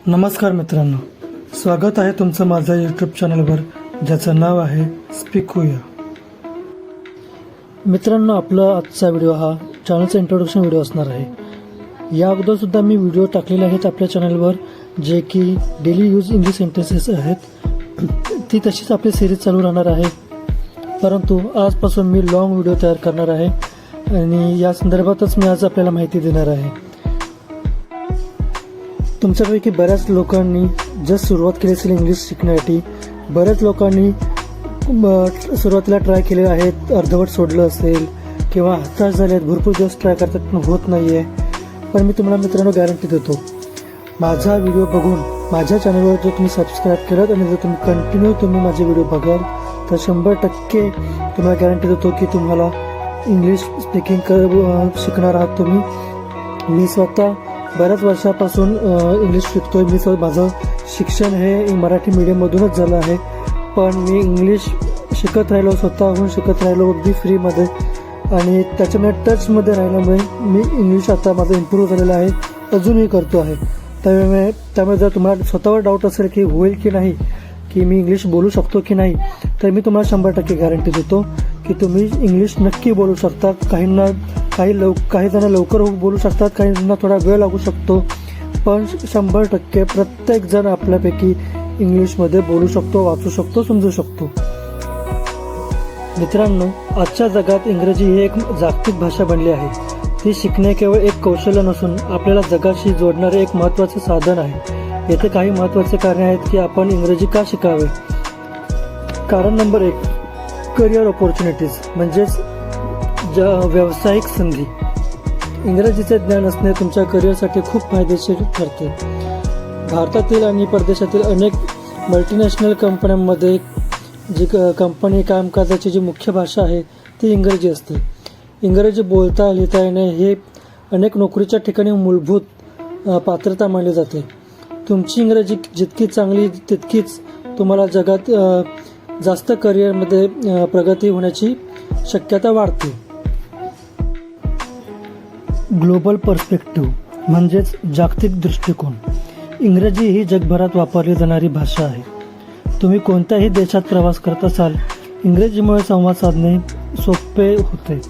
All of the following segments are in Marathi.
नमस्कार मित्रांनो, स्वागत आहे तुमचं माझ्या यूट्यूब चॅनलवर ज्याचं नाव आहे स्पीकूया. मित्रांनो, आपला आजचा व्हिडिओ हा चॅनलचा इंट्रोडक्शन व्हिडिओ असणार आहे. या अगोदरसुद्धा मी व्हिडिओ टाकलेले आहेत आपल्या चॅनलवर जे की डेली यूज इंग्लिश सेंटेन्सेस आहेत. ती तशीच आपली सिरीज चालू राहणार आहे, परंतु आजपासून मी लॉंग व्हिडिओ तयार करणार आहे आणि या संदर्भातच मी आज आपल्याला माहिती देणार आहे. तुमच्यापैकी बऱ्याच लोकांनी जस्ट सुरुवात केली असेल इंग्लिश शिकण्यासाठी. बऱ्याच लोकांनी सुरुवातीला ट्राय केले आहेत, अर्धवट सोडलं असेल किंवा हताश झाले आहेत. भरपूर दिवस ट्राय करतात पण होत नाही आहे. पण मी तुम्हाला मित्रांनो गॅरंटी देतो, माझा व्हिडिओ बघून माझ्या चॅनलवर जर तुम्ही सबस्क्राईब केलात आणि जर तुम्ही कंटिन्यू माझे व्हिडिओ बघाल तर 100% तुम्हाला गॅरंटी देतो की तुम्हाला इंग्लिश स्पीकिंग शिकणार आहात तुम्ही. मी स्वतः बऱ्याच वर्षापासून इंग्लिश शिकतोय. माझं शिक्षण हे मराठी मीडियममधूनच झालं आहे, पण मी इंग्लिश शिकत राहिलो, स्वतःहून शिकत राहिलो अगदी फ्रीमध्ये, आणि त्याच्यामुळे टचमध्ये राहिल्यामुळे मी इंग्लिश आता माझं इम्प्रूव्ह झालेलं आहे, अजूनही करतो आहे. त्यामुळे जर तुम्हाला स्वतःवर डाऊट असेल की होईल की नाही, की मी इंग्लिश बोलू शकतो की नाही, तर मी तुम्हाला 100% गॅरंटी देतो की तुम्ही इंग्लिश नक्की बोलू शकता. काही जण लवकर बोलू शकतात, काही जणांना थोडा वेळ लागू शकतो, पण 100% प्रत्येक जण आपल्यापैकी इंग्लिशमध्ये बोलू शकतो, वाचू शकतो, समजू शकतो. मित्रांनो, आजच्या जगात इंग्रजी ही एक जागतिक भाषा बनली आहे. ती शिकणे केवळ एक कौशल्य नसून आपल्याला जगाशी जोडणारे एक महत्त्वाचे साधन आहे. येथे काही महत्त्वाचे कारणे आहेत की आपण इंग्रजी का शिकावे. कारण नंबर 1, करिअर ऑपॉर्च्युनिटीज म्हणजेच व्यावसायिक संधी. इंग्रजीचे ज्ञान असणे तुमच्या करिअरसाठी खूप फायदेशीर ठरते. भारतातील आणि परदेशातील अनेक मल्टीनॅशनल कंपन्यांमध्ये जी कंपनी कामकाजाची जी मुख्य भाषा आहे ती इंग्रजी असते. इंग्रजी बोलता लिहिता येणे हे अनेक नोकरीच्या ठिकाणी मूलभूत पात्रता मानली जाते. तुमची इंग्रजी जितकी चांगली तितकीच तुम्हाला जगात जास्त करिअरमध्ये प्रगती होण्याची शक्यता वाढते. ग्लोबल पर्स्पेक्टिव्ह म्हणजेच जागतिक दृष्टिकोन. इंग्रजी ही जगभरात वापरली जाणारी भाषा आहे. तुम्ही कोणत्याही देशात प्रवास करत असाल, इंग्रजीमुळे संवाद साधणे सोपे होते.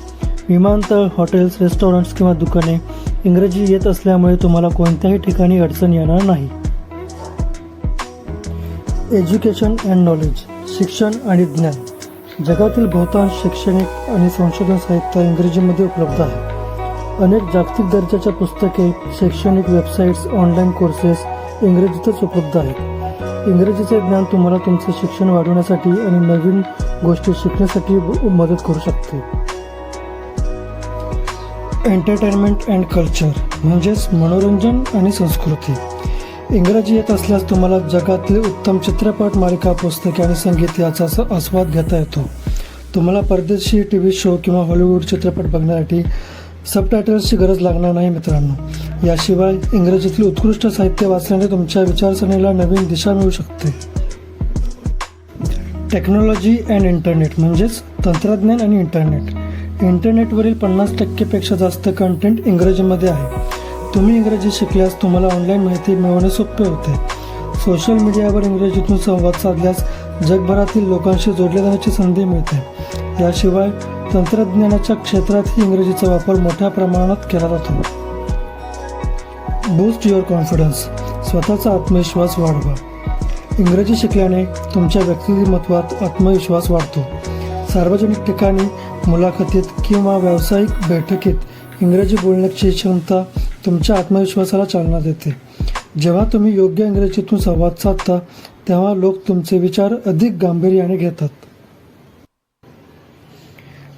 विमानतळ, हॉटेल्स, रेस्टॉरंट्स किंवा दुकाने इंग्रजी येत असल्यामुळे तुम्हाला कोणत्याही ठिकाणी अडचण येणार नाही. Education and knowledge. शिक्षण आणि ज्ञान. जगातील बहुतांश शैक्षणिक आणि संशोधन साहित्य इंग्रजीमध्ये उपलब्ध आहे. अनेक जागतिक दर्जाच्या पुस्तके, शैक्षणिक वेबसाईट्स, ऑनलाईन कोर्सेस इंग्रजीतच उपलब्ध आहेत. इंग्रजीचे ज्ञान तुम्हाला तुमचे शिक्षण वाढवण्यासाठी आणि नवीन गोष्टी शिकण्यासाठी मदत करू शकते. एंटरटेनमेंट अँड कल्चर म्हणजेच मनोरंजन आणि संस्कृती. इंग्रजी येत असल्यास तुम्हाला जगातील उत्तम चित्रपट, मालिका, पुस्तके आणि संगीत याचा आस्वाद घेता येतो. तुम्हाला परदेशी टीव्ही शो किंवा हॉलिवूड चित्रपट बघण्यासाठी सबटायटल्सची गरज लागणार नाही मित्रांनो. याशिवाय इंग्रजीतील उत्कृष्ट साहित्य वाचल्याने तुमच्या विचारसरणीला नवीन दिशा मिळू शकते. टेक्नॉलॉजी अँड इंटरनेट म्हणजेच तंत्रज्ञान आणि इंटरनेट. इंटरनेटवरील 50% पेक्षा जास्त कंटेंट इंग्रजीमध्ये आहे. तुम्ही इंग्रजी शिकल्यास तुम्हाला ऑनलाईन माहिती मिळवणे सोपे होते. सोशल मीडियावर इंग्रजीतून संवाद साधल्यास जगभरातील लोकांशी जोडले जाण्याची संधी मिळते. याशिवाय तंत्रज्ञानाच्या क्षेत्रातही इंग्रजीचा वापर मोठ्या प्रमाणात केला जातो. Boost your confidence. स्वतःचा आत्मविश्वास वाढवा. इंग्रजी शिकल्याने तुमच्या व्यक्तिमत्वात आत्मविश्वास वाढतो. सार्वजनिक ठिकाणी, मुलाखतीत किंवा व्यावसायिक बैठकीत इंग्रजी बोलण्याची क्षमता तुमच्या आत्मविश्वासाला चालना देते. जेव्हा तुम्ही योग्य इंग्रजीतून संवाद साधता तेव्हा लोक तुमचे विचार अधिक गांभीर्याने घेतात.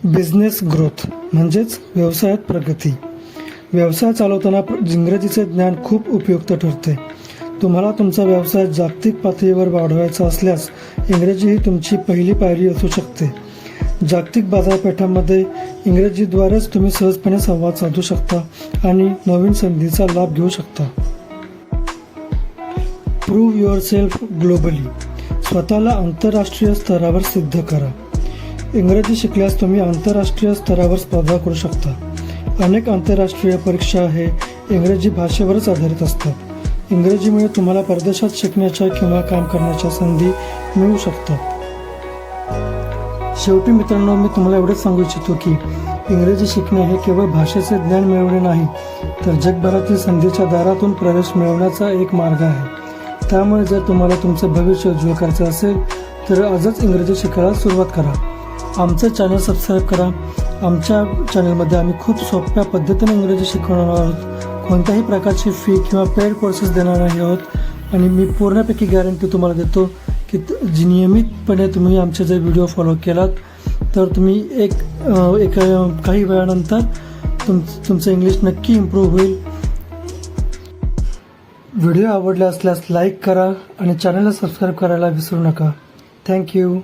बिझनेस ग्रोथ म्हणजेच व्यवसायात प्रगती. व्यवसाय चालवताना इंग्रजीचे ज्ञान खूप उपयुक्त ठरते. तुम्हाला तुमचा व्यवसाय जागतिक पातळीवर वाढवायचा असल्यास इंग्रजी ही तुमची पहिली पायरी असू शकते. जागतिक बाजारपेठांमध्ये इंग्रजीद्वारेच तुम्ही सहजपणे संवाद साधू शकता आणि नवीन संधीचा लाभ घेऊ शकता. Prove your self globally. स्वतःला आंतरराष्ट्रीय स्तरावर सिद्ध करा. इंग्रजी शिकल्यास तुम्ही आंतरराष्ट्रीय स्तरावर स्पर्धा करू शकता. अनेक आंतरराष्ट्रीय परीक्षा हे इंग्रजी भाषेवरच आधारित असतात. इंग्रजीमुळे तुम्हाला परदेशात शिकण्याच्या किंवा काम करण्याच्या संधी मिळू शकतात. शेवटी मित्रांनो, मी तुम्हाला एवढंच सांगू इच्छितो की इंग्रजी शिकणे हे केवळ भाषेचे ज्ञान मिळवणे नाही, तर जगभरातील संधीच्या दारातून प्रवेश मिळवण्याचा एक मार्ग आहे. त्यामुळे जर तुम्हाला तुमचं भविष्य उज्ज्वल करायचं असेल तर आजच इंग्रजी शिकायला सुरुवात करा. आमचं चॅनल सबस्क्राईब करा. आमच्या चॅनलमध्ये आम्ही खूप सोप्या पद्धतीने इंग्रजी शिकवणार आहोत. कोणत्याही प्रकारची फी किंवा पेड कोर्सेस देणार नाही आहोत आणि मी पूर्णपैकी गॅरंटी तुम्हाला देतो की जी नियमितपणे तुम्ही आमचे जर व्हिडिओ फॉलो केलात तर तुम्ही काही वेळानंतर तुमचं इंग्लिश नक्की इम्प्रूव्ह होईल. व्हिडिओ आवडला असल्यास लाईक करा आणि चॅनलला सबस्क्राईब करायला विसरू नका. थँक्यू.